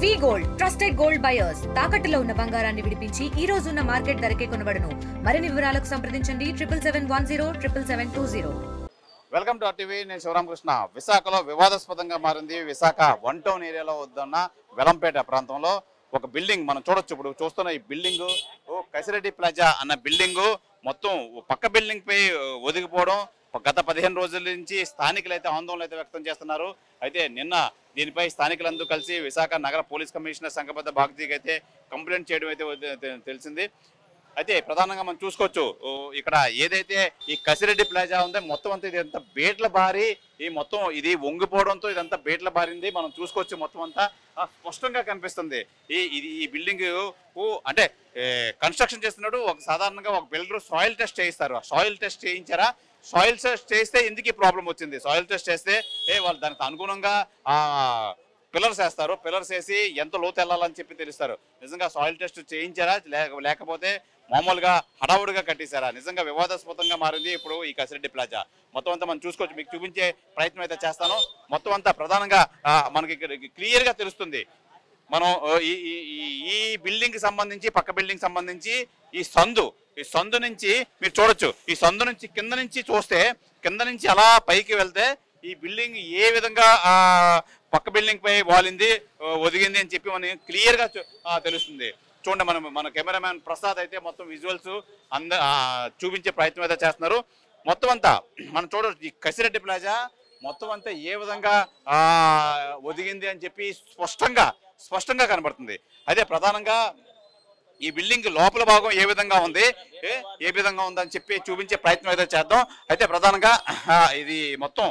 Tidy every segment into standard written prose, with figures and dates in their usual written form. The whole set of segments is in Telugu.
వి గోల్డ్ ట్రస్టెడ్ గోల్డ్ బయర్స్ తాకట్టులో ఉన్న బంగారాన్ని విడిపించి ఈ రోజు ఉన్న మార్కెట్ ధరకే కొనబడును. మరిన్ని వివరాలకు సంప్రదించండి 77107720. Welcome to RTV. నేను శివరామకృష్ణ. విశాఖలో వివాదాస్పదంగా మారింది. విశాఖ వన్ టౌన్ ఏరియాలో వద్దున్న వెలంపేట ప్రాంతంలో ఒక బిల్డింగ్ మనం చూడొచ్చు. ఇప్పుడు చూస్తున్న ఈ బిల్డింగ్ కసిరెడ్డి ప్లాజా అన్న బిల్డింగ్ మొత్తం పక్క బిల్డింగ్ పై ఒదిగిపోవడం గత 15 రోజుల నుంచి స్థానికులు అయితే ఆందోళన అయితే వ్యక్తం చేస్తున్నారు. అయితే నిన్న దీనిపై స్థానికులందరూ కలిసి విశాఖ నగర పోలీస్ కమిషనర్ సంఘబద్ధ బాధ్యతకి అయితే కంప్లైంట్ చేయడం అయితే తెలిసింది. అయితే ప్రధానంగా మనం చూసుకోవచ్చు, ఇక్కడ ఏదైతే ఈ కసిరెడ్డి ప్లాజా ఉందో మొత్తం అంతా ఇదంతా బేట్ల బారి ఈ మొత్తం ఇది వంగిపోవడంతో ఇదంతా బేట్ల బారింది. మనం చూసుకోవచ్చు, మొత్తం అంతా స్పష్టంగా కనిపిస్తుంది. ఈ బిల్డింగ్ అంటే కన్స్ట్రక్షన్ చేస్తున్నాడు. సాధారణంగా ఒక బిల్డర్ సాయిల్ టెస్ట్ చేయిస్తారు. సాయిల్ టెస్ట్ చేయించారా? సాయిల్ టెస్ట్ చేస్తే ఎందుకు ప్రాబ్లం వచ్చింది? సాయిల్ టెస్ట్ చేస్తే వాళ్ళు దానికి అనుగుణంగా పిల్లర్స్ వేస్తారు. పిల్లర్స్ వేసి ఎంత లోతు వెళ్ళాలని చెప్పి తెలుస్తారు. నిజంగా సాయిల్ టెస్ట్ చేయించారా లేకపోతే మామూలుగా హడావుడిగా కట్టేశారా? నిజంగా వివాదాస్పదంగా మారింది ఇప్పుడు ఈ కసిరెడ్డి ప్లాజా. మొత్తం అంతా మనం చూసుకోవచ్చు, మీకు చూపించే ప్రయత్నం అయితే చేస్తాను. మొత్తం అంతా ప్రధానంగా మనకి క్లియర్గా తెలుస్తుంది. మనం ఈ బిల్డింగ్ సంబంధించి పక్క బిల్డింగ్ సంబంధించి ఈ సందు నుంచి మీరు చూడొచ్చు. ఈ సందు నుంచి కింద నుంచి చూస్తే, కింద నుంచి అలా పైకి వెళ్తే ఈ బిల్డింగ్ ఏ విధంగా పక్క బిల్డింగ్ పై వాలింది ఒదిగింది అని చెప్పి మనకి క్లియర్గా తెలుస్తుంది. చూడండి, మన కెమెరామ్యాన్ ప్రసాద్ అయితే మొత్తం విజువల్స్ చూపించే ప్రయత్నం అయితే చేస్తున్నారు. మొత్తం అంతా మనం చూడవచ్చు, ఈ కసిరెడ్డి ప్లాజా మొత్తం అంతా ఏ విధంగా ఒదిగింది అని చెప్పి స్పష్టంగా కనబడుతుంది. అదే ప్రధానంగా ఈ బిల్డింగ్ లోపల భాగం ఏ విధంగా ఉందని చెప్పి చూపించే ప్రయత్నం అయితే చేద్దాం. అయితే ప్రధానంగా ఇది మొత్తం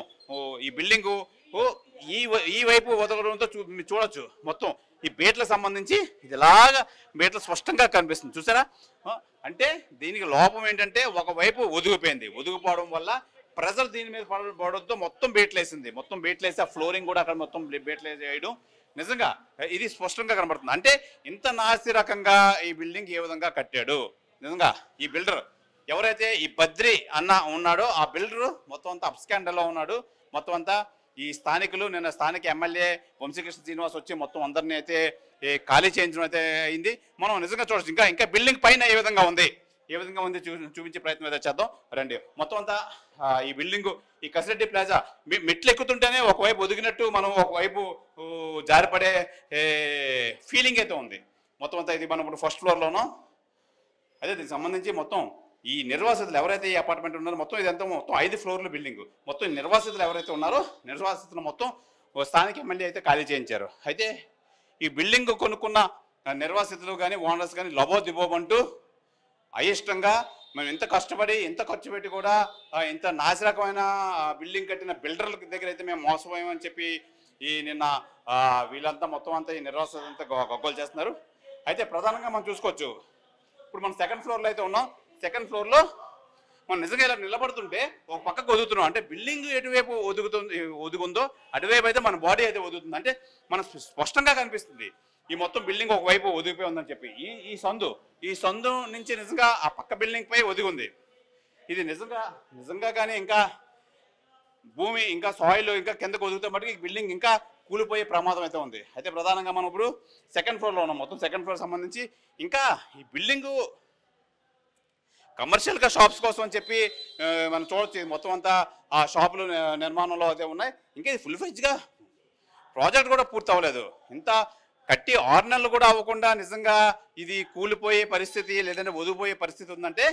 ఈ బిల్డింగు ఈ వైపు వదలడంతో చూడొచ్చు, మొత్తం ఈ బేట్లకు సంబంధించి ఇదిలాగా బేట్లు స్పష్టంగా కనిపిస్తుంది. చూసారా? అంటే దీనికి లోపం ఏంటంటే ఒకవైపు ఒదిగిపోవడం వల్ల ప్రెజర్ దీని మీద పడడంతో మొత్తం బేట్లేసింది. మొత్తం బేట్లేసి ఆ ఫ్లోరింగ్ కూడా అక్కడ మొత్తం బేట్లేసి వేయడం నిజంగా ఇది స్పష్టంగా కనబడుతుంది. అంటే ఇంత నాసి రకంగా ఈ బిల్డింగ్ ఏ విధంగా కట్టాడు? నిజంగా ఈ బిల్డర్ ఎవరైతే ఈ బద్రి అన్న ఉన్నాడో ఆ బిల్డర్ మొత్తం అంతా అప్స్కాండల్లో ఉన్నాడు. మొత్తం అంతా ఈ స్థానికులు నిన్న స్థానిక ఎమ్మెల్యే వంశీకృష్ణ శ్రీనివాస్ వచ్చి మొత్తం అందరినీ అయితే ఖాళీ చేయించడం అయితే అయింది. మనం నిజంగా చూడొచ్చు, ఇంకా బిల్డింగ్ పైన ఏ విధంగా ఉంది చూపించే ప్రయత్నం అయితే చేద్దాం రండి. మొత్తం అంతా ఈ బిల్డింగ్ ఈ కసిరెడ్డి ప్లాజా మెట్లు ఎక్కుతుంటేనే ఒకవైపు ఒదిగినట్టు, మనం ఒకవైపు జారిపడే ఫీలింగ్ అయితే ఉంది. మొత్తం అంతా ఇది మనం ఇప్పుడు ఫస్ట్ ఫ్లోర్లోనో. అదే దీనికి సంబంధించి మొత్తం ఈ నిర్వాసితులు ఎవరైతే ఈ అపార్ట్మెంట్ ఉన్నారో మొత్తం ఇదంతా మొత్తం 5 ఫ్లోర్ల బిల్డింగ్. మొత్తం నిర్వాసితులు ఎవరైతే ఉన్నారో నిర్వాసితులు మొత్తం స్థానిక ఎమ్మెల్యే అయితే ఖాళీ చేయించారు. అయితే ఈ బిల్డింగ్ కొనుక్కున్న నిర్వాసితులు కానీ ఓనర్స్ కానీ లబోదిబోబంటూ అయిష్టంగా మేము ఇంత కష్టపడి ఇంత ఖర్చు పెట్టి కూడా ఇంత నాసిరకమైన బిల్డింగ్ కట్టిన బిల్డర్ల దగ్గర అయితే మేము మోసపోయామని చెప్పి ఈ నిన్న వీళ్ళంతా మొత్తం అంతా ఈ నిర్వాసితులంతా గొగ్గోలు చేస్తున్నారు. అయితే ప్రధానంగా మనం చూసుకోవచ్చు, ఇప్పుడు మనం సెకండ్ ఫ్లోర్లో అయితే ఉన్నాం. సెకండ్ ఫ్లోర్లో మనం నిజంగా ఇలా నిలబడుతుంటే ఒక పక్కకు ఒదుగుతున్నాం. అంటే బిల్డింగ్ ఎటువైపు ఒదుగుందో అటువైపు అయితే మన బాడీ అయితే ఒదుగుతుంది. అంటే మనం స్పష్టంగా కనిపిస్తుంది ఈ మొత్తం బిల్డింగ్ ఒకవైపు ఒదిగిపోయి ఉందని చెప్పి. ఈ సందు నుంచి నిజంగా ఆ పక్క బిల్డింగ్ పై ఒదిగుంది. ఇది నిజంగా కానీ ఇంకా భూమి ఇంకా సాయిల్ ఇంకా కిందకు ఒదుగుతే మటుకు ఈ బిల్డింగ్ ఇంకా కూలిపోయే ప్రమాదం అయితే ఉంది. అయితే ప్రధానంగా మనం ఇప్పుడు సెకండ్ ఫ్లోర్లో ఉన్నాం. మొత్తం సెకండ్ ఫ్లోర్ సంబంధించి ఇంకా ఈ బిల్డింగు కమర్షియల్గా షాప్స్ కోసం అని చెప్పి మనం చూడవచ్చు. మొత్తం అంతా ఆ షాపులు నిర్మాణంలో అయితే ఉన్నాయి. ఇంకా ఇది ఫుల్ ఫ్లెడ్జ్గా ప్రాజెక్ట్ కూడా పూర్తి అవ్వలేదు. ఇంత కట్టి 6 నెలలు కూడా అవ్వకుండా నిజంగా ఇది కూలిపోయే పరిస్థితి లేదంటే ఒదిగిపోయే పరిస్థితి ఉందంటే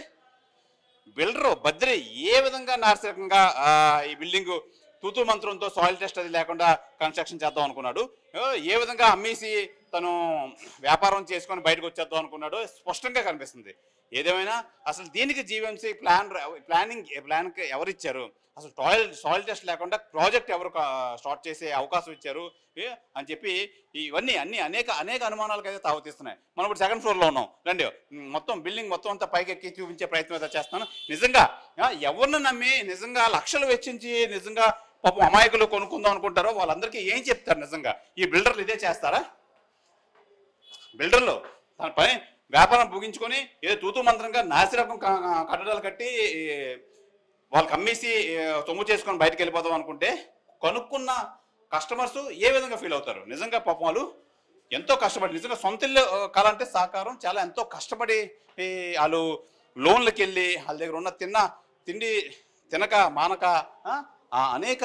బిల్డరు బద్రి ఏ విధంగా నాసిరకంగా ఈ బిల్డింగ్ తూతూ మంత్రంతో సాయిల్ టెస్ట్ అది లేకుండా కన్స్ట్రక్షన్ చేద్దాం అనుకున్నాడు. ఏ విధంగా అమ్మేసి తను వ్యాపారం చేసుకొని బయటకు వచ్చేద్దాం అనుకున్నాడు స్పష్టంగా కనిపిస్తుంది. ఏదేమైనా అసలు దీనికి జీవీఎంసీ ప్లాన్కి ఎవరు ఇచ్చారు? అసలు సాయిల్ టెస్ట్ లేకుండా ప్రాజెక్ట్ ఎవరు స్టార్ట్ చేసే అవకాశం ఇచ్చారు అని చెప్పి ఇవన్నీ అనేక అనుమానాలకు అయితే తావతీస్తున్నాయి. మనం ఇప్పుడు సెకండ్ ఫ్లోర్లో ఉన్నాం. రండి మొత్తం బిల్డింగ్ మొత్తం అంతా పైకి ఎక్కి చూపించే ప్రయత్నం అయితే చేస్తాను. నిజంగా ఎవరిని నమ్మి నిజంగా లక్షలు వెచ్చించి నిజంగా పాపం అమాయకులు కొనుక్కుందాం అనుకుంటారో వాళ్ళందరికీ ఏం చెప్తారు? నిజంగా ఈ బిల్డర్లు ఇదే చేస్తారా? బిల్డర్లు తన పని వ్యాపారం ముగించుకొని ఏదో తూతూ మంత్రంగా నాసిరకం కట్టడాలు కట్టి వాళ్ళకి అమ్మేసి సొమ్ము చేసుకొని బయటకు వెళ్ళిపోదాం అనుకుంటే కొనుక్కున్న కస్టమర్స్ ఏ విధంగా ఫీల్ అవుతారు? నిజంగా పాపం వాళ్ళు ఎంతో కష్టపడి నిజంగా సొంత ఇల్లు కాలంటే సాకారం చాలా ఎంతో కష్టపడి వాళ్ళు లోన్లకు వెళ్ళి వాళ్ళ దగ్గర ఉన్న తిండి తినక మానక అనేక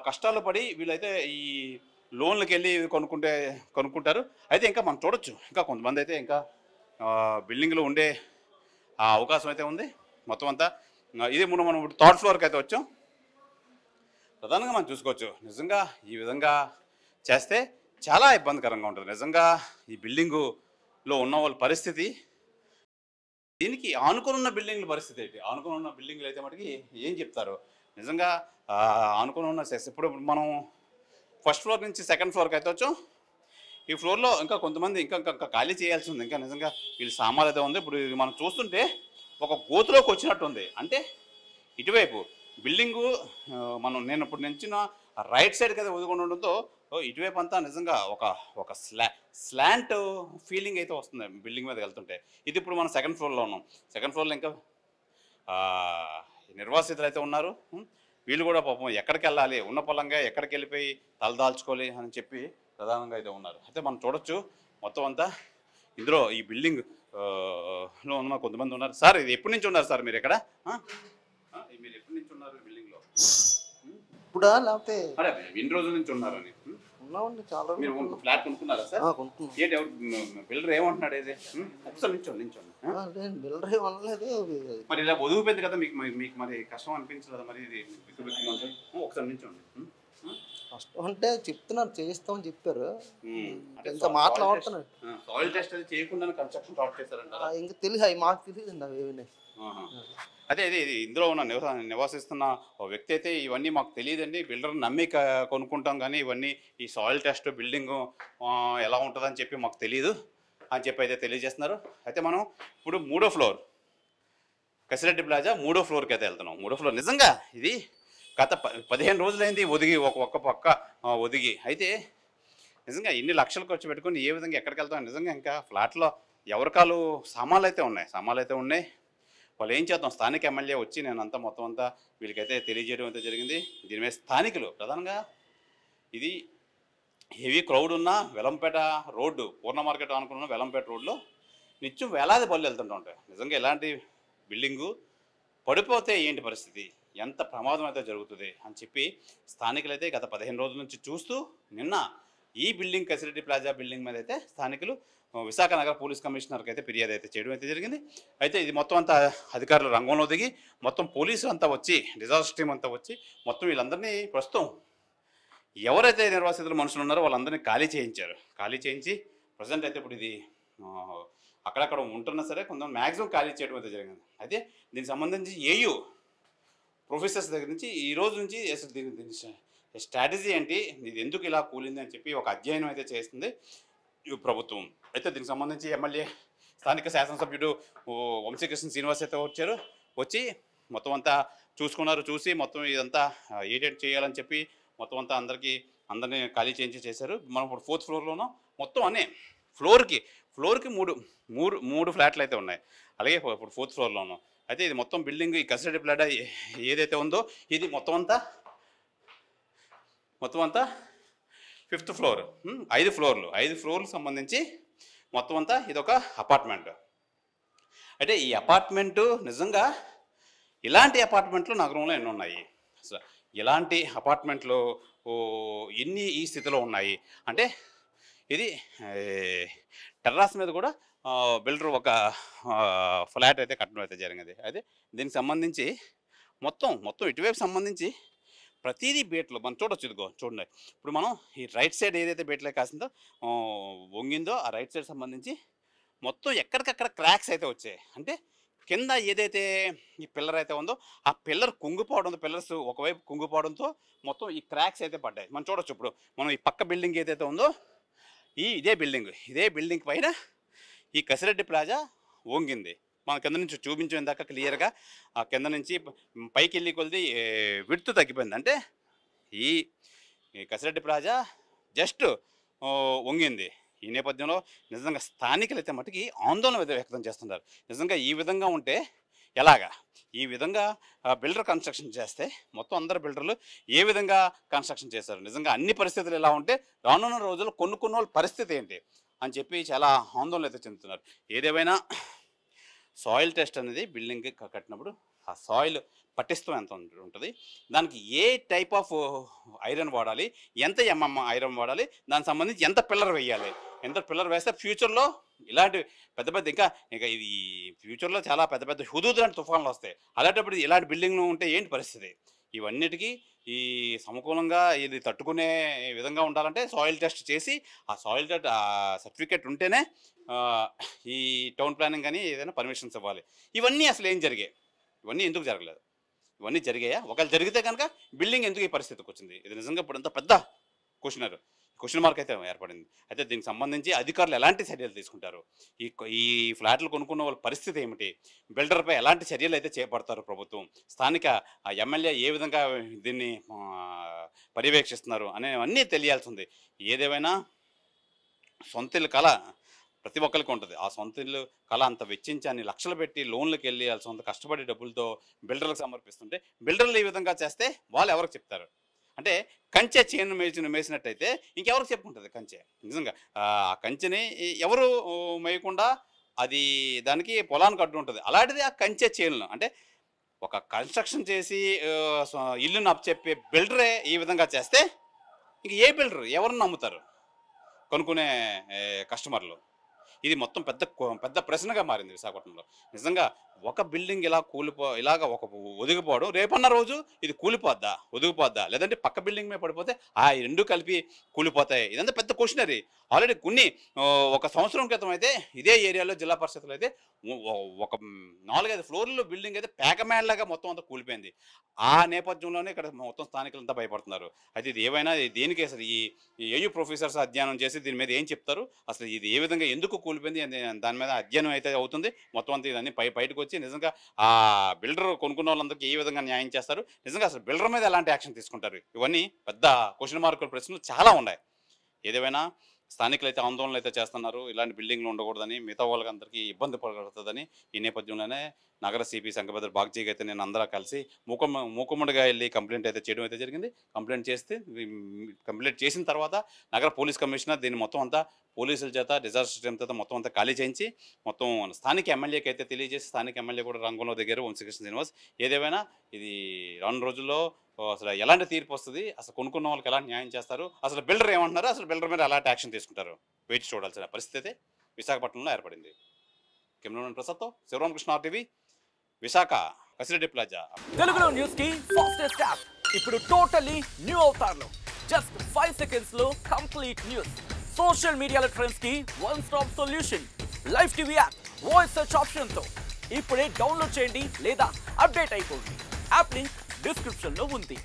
కష్టాలు పడి వీళ్ళైతే ఈ లోన్లకు వెళ్ళి కొనుక్కుంటారు. అయితే ఇంకా మనం చూడొచ్చు, ఇంకా కొంతమంది అయితే ఇంకా బిల్డింగ్లో ఉండే అవకాశం అయితే ఉంది. మొత్తం అంతా ఇది మనం థర్డ్ ఫ్లోర్కి అయితే వచ్చాం. ప్రధానంగా మనం చూసుకోవచ్చు, నిజంగా ఈ విధంగా చేస్తే చాలా ఇబ్బందికరంగా ఉంటుంది. నిజంగా ఈ బిల్డింగులో ఉన్న వాళ్ళ పరిస్థితి, దీనికి ఆనుకొని ఉన్న బిల్డింగ్ల పరిస్థితి ఏంటి? ఆనుకొని ఉన్న బిల్డింగ్లు అయితే మటుకి ఏం చెప్తారు? నిజంగా ఆనుకొని ఉన్న ఇప్పుడు మనం ఫస్ట్ ఫ్లోర్ నుంచి సెకండ్ ఫ్లోర్కి అయితే వచ్చాం. ఈ ఫ్లోర్లో ఇంకా కొంతమంది ఇంకా ఖాళీ చేయాల్సి ఉంది. ఇంకా నిజంగా వీళ్ళు సామాన్లు అయితే ఉంది. ఇప్పుడు మనం చూస్తుంటే ఒక గోతులోకి వచ్చినట్టు ఉంది. అంటే ఇటువైపు బిల్డింగు నేను ఇప్పుడు నించిన రైట్ సైడ్కి అయితే ఒదుకొని ఉండడంతో ఇటువైపు అంతా నిజంగా ఒక స్లాంట్ ఫీలింగ్ అయితే వస్తుంది బిల్డింగ్ మీద వెళ్తుంటే. ఇది ఇప్పుడు మనం సెకండ్ ఫ్లోర్లో ఉన్నాం. సెకండ్ ఫ్లోర్లో ఇంకా నిర్వాసితులు అయితే ఉన్నారు. వీళ్ళు కూడా పాపం ఎక్కడికి వెళ్ళాలి, ఉన్న పొలంగా ఎక్కడికి వెళ్ళిపోయి తలదాల్చుకోవాలి అని చెప్పి ప్రధానంగా అయితే ఉన్నారు. అయితే మనం చూడొచ్చు మొత్తం అంతా ఇందులో ఈ బిల్డింగ్ లో ఉన్న కొంతమంది ఉన్నారు. సార్ ఇది ఎప్పటి నుంచి ఉన్నారు సార్ మీరు ఇక్కడ? మీరు ఎప్పటి నుంచి ఉన్నారు బిల్డింగ్లో? ఇప్పుడా లేకపోతే ఎన్ని రోజుల నుంచి ఉన్నారని? ఉన్నామండి చాలా. మీరు ఫ్లాట్ కొనుక్కున్నారా సార్? బిల్డర్ ఏమంటున్నాడు? ఇది ఒకసారి నించోండి. బిల్డర్ ఏమనలేదు. మరి ఇలా వదిలిపోయింది కదా మీకు మరి కష్టం అనిపించలేదా? మరి ఇది ఒకసారి నించోండి. కష్టం అంటే చెప్తున్నారు, చేయిస్తామని చెప్పారు. ఇంకా మాట్లాడుతున్నారు. సాయిల్ టెస్ట్ అది చేయకుండా కన్స్ట్రక్షన్ స్టార్ట్ చేశారంట. ఇంకా తెలియదు, మాకు తెలియదు అవి ఏమి. అదే ఇందులో ఉన్న నివాసిస్తున్న వ్యక్తి అయితే ఇవన్నీ మాకు తెలియదండి, బిల్డర్ నమ్మి కొనుక్కుంటాం కానీ ఇవన్నీ ఈ సాయిల్ టెస్ట్ బిల్డింగ్ ఎలా ఉంటుందని చెప్పి మాకు తెలియదు అని చెప్పి అయితే తెలియజేస్తున్నారు. అయితే మనం ఇప్పుడు 3వ ఫ్లోర్ కసిరెడ్డి ప్లాజా 3వ ఫ్లోర్కి అయితే వెళ్తున్నాం. 3వ ఫ్లోర్ నిజంగా ఇది గత 15 రోజులైంది ఒదిగి ఒక్క పక్క ఒదిగి. అయితే నిజంగా ఇన్ని లక్షలు ఖర్చు పెట్టుకుని ఏ విధంగా ఎక్కడికి వెళ్తాం? నిజంగా ఇంకా ఫ్లాట్లో ఎవరికాలు సామాన్లు అయితే ఉన్నాయి. వాళ్ళు ఏం చేద్దాం, స్థానిక ఎమ్మెల్యే వచ్చి నేనంతా మొత్తం అంతా వీళ్ళకైతే తెలియజేయడం అయితే జరిగింది. దీని మీద స్థానికులు ప్రధానంగా ఇది హెవీ క్రౌడ్ ఉన్న వెలంపేట రోడ్డు, పూర్ణ మార్కెట్ అనుకున్న వెలంపేట రోడ్లో నిత్యం వేలాది బళ్ళు వెళ్తుంటూ ఉంటాయి. నిజంగా ఎలాంటి బిల్డింగు పడిపోతే ఏంటి పరిస్థితి, ఎంత ప్రమాదం అయితే జరుగుతుంది అని చెప్పి స్థానికులు అయితే గత 15 రోజుల నుంచి చూస్తూ నిన్న ఈ బిల్డింగ్ కసిరెడ్డి ప్లాజా బిల్డింగ్ మీద అయితే స్థానికులు విశాఖ నగర పోలీస్ కమిషనర్కి అయితే ఫిర్యాదు అయితే చేయడం అయితే జరిగింది. అయితే ఇది మొత్తం అంతా అధికారులు రంగంలో దిగి మొత్తం పోలీసు అంతా వచ్చి డిజాస్టర్ టీం అంతా వచ్చి మొత్తం వీళ్ళందరినీ ప్రస్తుతం ఎవరైతే నిర్వాసితుల మనుషులు ఉన్నారో వాళ్ళందరినీ ఖాళీ చేయించి ప్రజెంట్ అయితే ఇప్పుడు ఇది అక్కడక్కడ ఉంటున్నా సరే కొంత మ్యాక్సిమం ఖాళీ చేయడం అయితే జరిగింది. అయితే దీనికి సంబంధించి ఏయూ ప్రొఫెసర్స్ దగ్గర నుంచి ఈ రోజు నుంచి అసలు దీని స్ట్రాటజీ ఏంటి, ఇది ఎందుకు ఇలా కూలింది అని చెప్పి ఒక అధ్యయనం అయితే చేస్తుంది ఈ ప్రభుత్వం. అయితే దీనికి సంబంధించి ఎమ్మెల్యే స్థానిక శాసనసభ్యుడు వంశీకృష్ణ శ్రీనివాస్ అయితే వచ్చి మొత్తం అంతా చూసి మొత్తం ఇదంతా ఏటెడ్ చేయాలని చెప్పి మొత్తం అంతా అందరినీ ఖాళీ చేశారు. మనం ఇప్పుడు 4th ఫ్లోర్లోనూ మొత్తం అన్నీ ఫ్లోర్కి మూడు ఫ్లాట్లు అయితే ఉన్నాయి. అలాగే ఇప్పుడు 4th ఫ్లోర్లోనూ అయితే ఇది మొత్తం బిల్డింగ్ ఈ కసిరెడ్డి ప్లాజా ఏదైతే ఉందో ఇది మొత్తం అంతా 5th ఫ్లోర్, 5 ఫ్లోర్లకు సంబంధించి మొత్తం అంతా ఇదొక అపార్ట్మెంట్. అయితే ఈ అపార్ట్మెంటు నిజంగా ఇలాంటి అపార్ట్మెంట్లు నగరంలో ఎన్ని ఉన్నాయి, అసలు ఇలాంటి అపార్ట్మెంట్లు ఎన్ని ఈ స్థితిలో ఉన్నాయి అంటే ఇది టెర్రాస్ మీద కూడా బిల్డర్ ఒక ఫ్లాట్ అయితే కట్టడం అయితే జరిగింది. అయితే దీనికి సంబంధించి మొత్తం ఇటువైపు సంబంధించి ప్రతిదీ బేట్లు మనం చూడొచ్చు. చూడండి ఇప్పుడు మనం ఈ రైట్ సైడ్ ఏదైతే బేట్లే కాసిందో వంగిందో ఆ రైట్ సైడ్ సంబంధించి మొత్తం ఎక్కడికక్కడ క్రాక్స్ అయితే వచ్చాయి. అంటే కింద ఏదైతే ఈ పిల్లర్ అయితే ఉందో ఆ పిల్లర్ కుంగిపోవడంతో, పిల్లర్స్ ఒకవైపు కుంగిపోవడంతో మొత్తం ఈ క్రాక్స్ అయితే పడ్డాయి. మనం చూడొచ్చు ఇప్పుడు మనం ఈ పక్క బిల్డింగ్ ఏదైతే ఉందో ఇదే బిల్డింగ్ పైన ఈ కసిరెడ్డి ప్లాజా వంగింది. మన కింద నుంచి చూపించే దాకా క్లియర్గా ఆ కింద నుంచి పైకి వెళ్ళి కొలిది విడ్త్ తగ్గిపోయింది. అంటే ఈ కసిరెడ్డి ప్లాజా జస్ట్ వంగింది. ఈ నేపథ్యంలో నిజంగా స్థానికులు అయితే మటుకి ఆందోళన వ్యక్తం చేస్తున్నారు. నిజంగా ఈ విధంగా ఉంటే ఎలాగా ఈ విధంగా బిల్డర్ కన్స్ట్రక్షన్ చేస్తే మొత్తం అందరు బిల్డర్లు ఏ విధంగా కన్స్ట్రక్షన్ చేశారు, నిజంగా అన్ని పరిస్థితులు ఎలా ఉంటే రానున్న రోజుల్లో కొన్ని వాళ్ళ పరిస్థితి ఏంటి అని చెప్పి చాలా ఆందోళన అయితే చెందుతున్నారు. ఏదేమైనా సాయిల్ టెస్ట్ అనేది బిల్డింగ్ కట్టినప్పుడు ఆ సాయిల్ పటిష్టం ఎంత ఉంటుంది, దానికి ఏ టైప్ ఆఫ్ ఐరన్ వాడాలి, ఎంత ఐరన్ వాడాలి, దానికి సంబంధించి ఎంత పిల్లర్ వేయాలి, ఎంత పిల్లర్ వేస్తే ఫ్యూచర్లో ఇలాంటి పెద్ద ఇంకా ఇది ఫ్యూచర్లో చాలా పెద్ద హుదూద్ లాంటి తుఫాన్లు వస్తాయి. అలాంటప్పుడు ఇలాంటి బిల్డింగ్లు ఉంటే ఏంటి పరిస్థితి? ఇవన్నిటికీ ఈ సమకూలంగా ఇది తట్టుకునే విధంగా ఉండాలంటే సాయిల్ టెస్ట్ చేసి ఆ సాయిల్ టెస్ట్ సర్టిఫికేట్ ఉంటేనే ఈ టౌన్ ప్లానింగ్ కానీ ఏదైనా పర్మిషన్స్ ఇవ్వాలి. ఇవన్నీ అసలు ఏం జరిగాయి? ఇవన్నీ ఎందుకు జరగలేదు? ఇవన్నీ జరిగాయా? ఒకవేళ జరిగితే కనుక బిల్డింగ్ ఎందుకు ఈ పరిస్థితికి వచ్చింది? ఇది నిజంగా ఇప్పుడు ఎంత పెద్ద క్వశ్చన్ మార్క్ అయితే ఏర్పడింది. అయితే దీనికి సంబంధించి అధికారులు ఎలాంటి చర్యలు తీసుకుంటారు, ఈ ఫ్లాట్లు కొనుక్కున్న వాళ్ళ పరిస్థితి ఏమిటి, బిల్డర్పై ఎలాంటి చర్యలు అయితే చేపడతారు ప్రభుత్వం, స్థానిక ఎమ్మెల్యే ఏ విధంగా దీన్ని పర్యవేక్షిస్తున్నారు అనేవన్నీ తెలియాల్సి ఉంది. ఏదేమైనా సొంత ఇల్లు కళ ప్రతి ఒక్కరికి ఉంటుంది. ఆ సొంత ఇల్లు కళ అంత వెచ్చించి అన్ని లక్షలు పెట్టి లోన్లకు వెళ్ళి వాళ్ళ సొంత కష్టపడే డబ్బులతో బిల్డర్లకు సమర్పిస్తుంటే బిల్డర్లు ఈ విధంగా చేస్తే వాళ్ళు ఎవరికి చెప్తారు? అంటే కంచె చేను మేసినట్టయితే ఇంకెవరికి చెప్పుకుంటుంది కంచె? నిజంగా ఆ కంచెని ఎవరు మేయకుండా అది దానికి పొలానికి అడ్డు ఉంటుంది. అలాంటిది ఆ కంచె చేనులు అంటే ఒక కన్స్ట్రక్షన్ చేసి ఇల్లును అప్పచెప్పే బిల్డరే ఈ విధంగా చేస్తే ఇంక ఏ బిల్డర్ ఎవరిని నమ్ముతారు కొనుక్కునే కస్టమర్లు? ఇది మొత్తం పెద్ద ప్రశ్నగా మారింది విశాఖపట్నంలో. నిజంగా ఒక బిల్డింగ్ ఇలాగ ఒక ఒదిగిపోవడం, రేపన్న రోజు ఇది ఒదిగిపోద్దా లేదంటే పక్క బిల్డింగ్ మీద పడిపోతే ఆ రెండు కలిపి కూలిపోతాయి. ఇదంతా పెద్ద క్వశ్చనరీ. ఆల్రెడీ ఒక సంవత్సరం క్రితం అయితే ఇదే ఏరియాలో జిల్లా పరిషత్లో అయితే ఒక 4-5 ఫ్లోర్లు బిల్డింగ్ అయితే పేకమేళ్లాగా మొత్తం అంతా కూలిపోయింది. ఆ నేపథ్యంలోనే ఇక్కడ మొత్తం స్థానికులంతా భయపడుతున్నారు. అయితే ఇది ఏమైనా దేనికి అసలు ఈ ఏయూ ప్రొఫెసర్స్ అధ్యయనం చేసి దీని మీద ఏం చెప్తారు, అసలు ఇది ఏ విధంగా ఎందుకు కూలిపోయింది దాని మీద అధ్యయనం అయితే అవుతుంది. మొత్తం అంతా ఇదన్నీ బయటకు వచ్చి నిజంగా ఆ బిల్డర్ కొనుక్కున్న వాళ్ళందరికీ ఏ విధంగా న్యాయం చేస్తారు, నిజంగా అసలు బిల్డర్ మీద ఎలాంటి యాక్షన్ తీసుకుంటారు, ఇవన్నీ పెద్ద క్వశ్చన్ మార్కుల ప్రశ్నలు చాలా ఉన్నాయి. ఏదేమైనా స్థానికులు అయితే ఆందోళనలు అయితే చేస్తున్నారు. ఇలాంటి బిల్డింగ్లు ఉండకూడదని, మిగతా వాళ్ళకి అందరికీ ఇబ్బంది పడుతుందని. ఈ నేపథ్యంలోనే నగర సిపి శంకభద్ర బాగ్జీకి అయితే నేను అందరూ కలిసి మూకుమ్మడిగా వెళ్ళి కంప్లైంట్ అయితే చేయడం అయితే జరిగింది. కంప్లైంట్ చేసిన తర్వాత నగర పోలీస్ కమిషనర్ దీన్ని మొత్తం అంతా పోలీసుల చేత డిజాస్టర్ టీమ్ చేత మొత్తం అంతా ఖాళీ చేయించి మొత్తం స్థానిక ఎమ్మెల్యేకి అయితే తెలియజేసి స్థానిక ఎమ్మెల్యే కూడా రంగంలో దిగారు, వంశీకృష్ణ శ్రీనివాస్. ఏదేమైనా ఇది రాను రోజుల్లో అసలు ఎలాంటి తీర్పు వస్తుంది, అసలు కొనుక్కున్న వాళ్ళకి ఎలాంటి న్యాయం చేస్తారు, అసలు బిల్డర్ ఏమంటున్నారు, అసలు బిల్డర్ మీద ఎలాంటి యాక్షన్ తీసుకుంటారు వేచి చూడాల్సిన పరిస్థితి విశాఖపట్నంలో ఏర్పడింది. కెమెరామెన్ ప్రసాద్తో శివరామకృష్ణ RTV, విశాఖ కసిరెడ్డి ప్లాజా. తెలుగులో న్యూస్ కి ఫాస్టెస్ట్ యాప్ ఇప్పుడు టోటలీ న్యూ అవతార్లో జస్ట్ 5 seconds లో కంప్లీట్ న్యూస్. సోషల్ మీడియాలో ట్రెండ్స్ కి one stop solution. Live TV app voice search option తో ఇప్పుడే డౌన్లోడ్ చేయండి లేదా అప్డేట్ అయిపోండి. యాప్ లింక్ డిస్క్రిప్షన్ లో ఉంది.